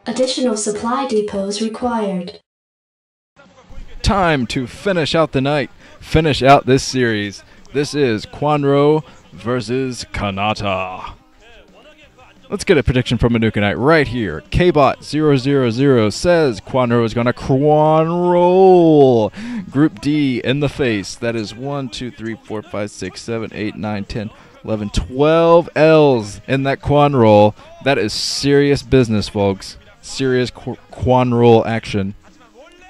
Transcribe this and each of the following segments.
Additional supply depots required. Time to finish out the night, finish out this series. This is Kwanro versus Canata. Let's get a prediction from a Nuke right here. KBot000 says Kwanro is going to Kwanro. Group D in the face. That is 1, 2, 3, 4, 5, 6, 7, 8, 9, 10, 11, 12 L's in that Kwanro. That is serious business, folks. Serious Kwanro action.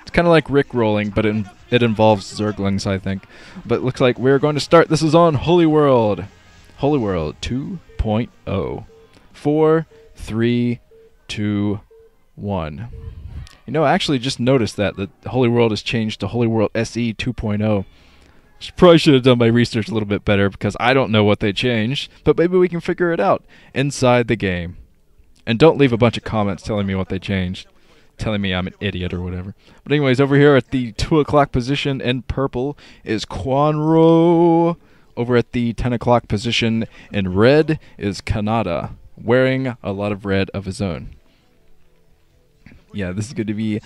It's kind of like Rick rolling, but it involves Zerglings, I think. But it looks like we're going to start. This is on Holy World. Holy World 2.0. 4, 3, 2, 1. You know, I actually just noticed that the Holy World has changed to Holy World SE 2.0. Probably should have done my research a little bit better because I don't know what they changed, but maybe we can figure it out inside the game. And don't leave a bunch of comments telling me what they changed, telling me I'm an idiot or whatever. But anyways, over here at the 2 o'clock position in purple is Kwanro. Over at the 10 o'clock position in red is Canata, wearing a lot of red of his own. Yeah, this is going to be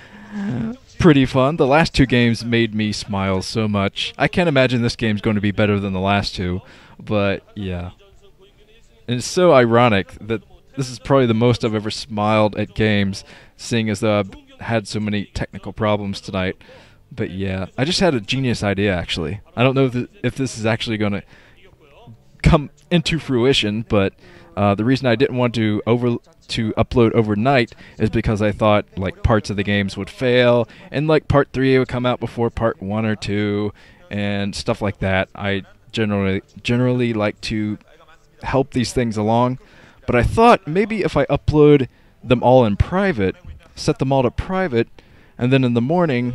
pretty fun. The last two games made me smile so much. I can't imagine this game's going to be better than the last two, but yeah. And it's so ironic that this is probably the most I've ever smiled at games, seeing as though I've had so many technical problems tonight. But yeah, I just had a genius idea, actually. I don't know if this is actually going to come into fruition, but the reason I didn't want to upload overnight is because I thought like parts of the games would fail, and like part 3 would come out before part 1 or 2, and stuff like that. I generally like to help these things along, but I thought maybe if I upload them all in private, set them all to private, and then in the morning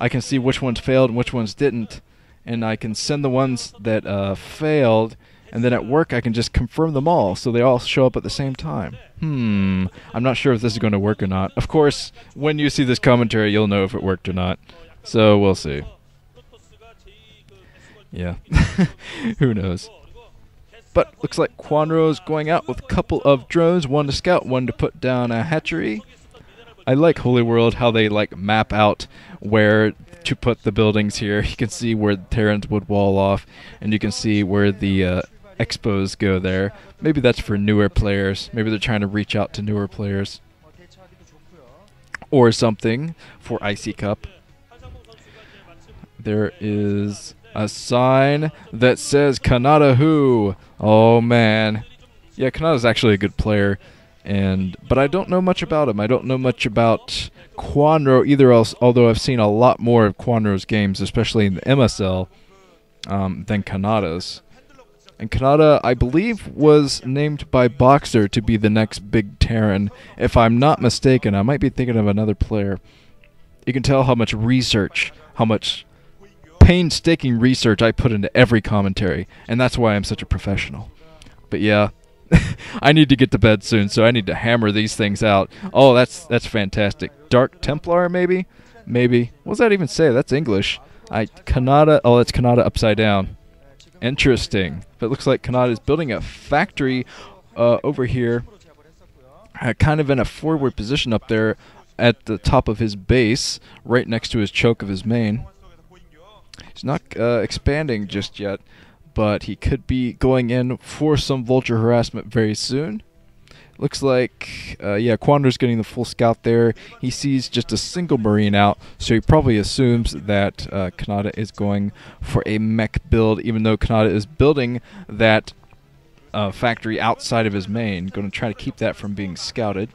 I can see which ones failed and which ones didn't, and I can send the ones that failed, and then at work I can just confirm them all so they all show up at the same time. I'm not sure if this is going to work or not. Of course, when you see this commentary, you'll know if it worked or not. So we'll see. Yeah. Who knows? But looks like Kwanro's going out with a couple of drones, one to scout, one to put down a hatchery. I like Holy World, how they like map out where to put the buildings here. You can see where the Terrans would wall off, and you can see where the expos go there. Maybe that's for newer players. Maybe they're trying to reach out to newer players. Or something for Icy Cup. There is a sign that says Canata who. Oh man. Yeah, Kanata's actually a good player. But I don't know much about him. I don't know much about Kwanro either, although I've seen a lot more of Kwanro's games, especially in the MSL, than Kanata's. And Canata, I believe, was named by Boxer to be the next big Terran. If I'm not mistaken, I might be thinking of another player. You can tell how much research, how much painstaking research I put into every commentary, and that's why I'm such a professional. But yeah. I need to get to bed soon, so I need to hammer these things out. Oh, that's fantastic. Dark Templar, maybe? Maybe. What does that even say? That's English. Canata. Oh, that's Canata upside down. Interesting. But it looks like Canata is building a factory over here, kind of in a forward position up there at the top of his base, right next to his choke of his main. He's not expanding just yet, but he could be going in for some vulture harassment very soon. Looks like, yeah, Kwanro's getting the full scout there. He sees just a single marine out, so he probably assumes that Canata is going for a mech build, even though Canata is building that factory outside of his main. Going to try to keep that from being scouted.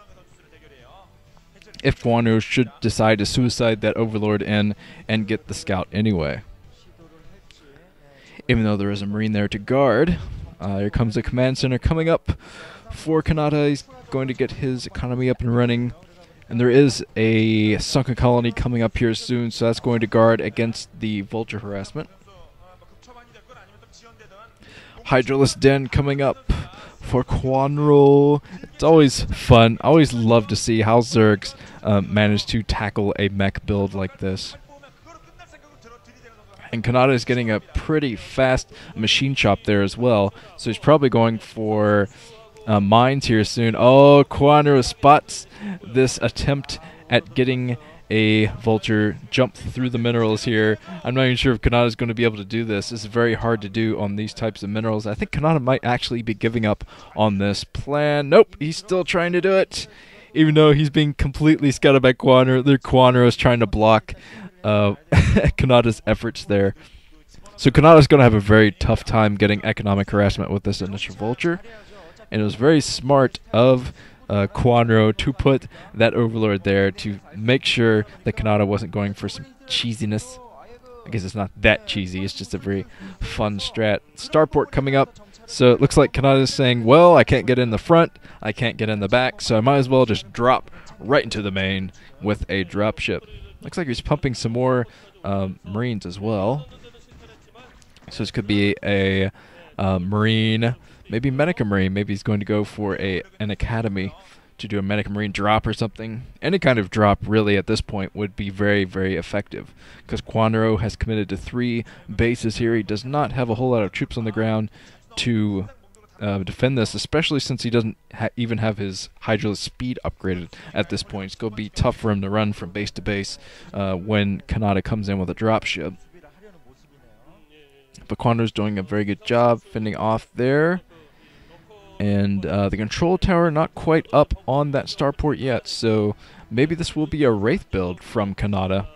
If Kwanro should decide to suicide that Overlord in and get the scout anyway. Even though there is a marine there to guard. Here comes the command center coming up for Canata. He's going to get his economy up and running. And there is a sunken colony coming up here soon, so that's going to guard against the vulture harassment. Hydralisk Den coming up for Kwanro. It's always fun. I always love to see how Zergs manage to tackle a mech build like this. And Canata is getting a pretty fast machine shop there as well, so he's probably going for mines here soon. Oh, Kwanro spots this attempt at getting a vulture jump through the minerals here. I'm not even sure if Canata is going to be able to do this. This is very hard to do on these types of minerals. I think Canata might actually be giving up on this plan. Nope, he's still trying to do it. Even though he's being completely scouted by Kwanro. Kwanro is trying to block Canata's efforts there. So Canata's going to have a very tough time getting economic harassment with this initial vulture. And it was very smart of Kwanro to put that overlord there to make sure that Canata wasn't going for some cheesiness. I guess it's not that cheesy, it's just a very fun strat. Starport coming up, so it looks like Canata is saying, well, I can't get in the front, I can't get in the back, so I might as well just drop right into the main with a dropship. Looks like he's pumping some more Marines as well. So this could be a Marine, maybe Medica Marine. Maybe he's going to go for an academy to do a Medica Marine drop or something. Any kind of drop, really, at this point would be very, very effective. Because Kwanro has committed to 3 bases here. He does not have a whole lot of troops on the ground to defend this, especially since he doesn't even have his Hydra speed upgraded at this point. It's going to be tough for him to run from base to base when Canata comes in with a dropship. But Kwanro's doing a very good job fending off there. And the control tower not quite up on that starport yet, so maybe this will be a Wraith build from Canata.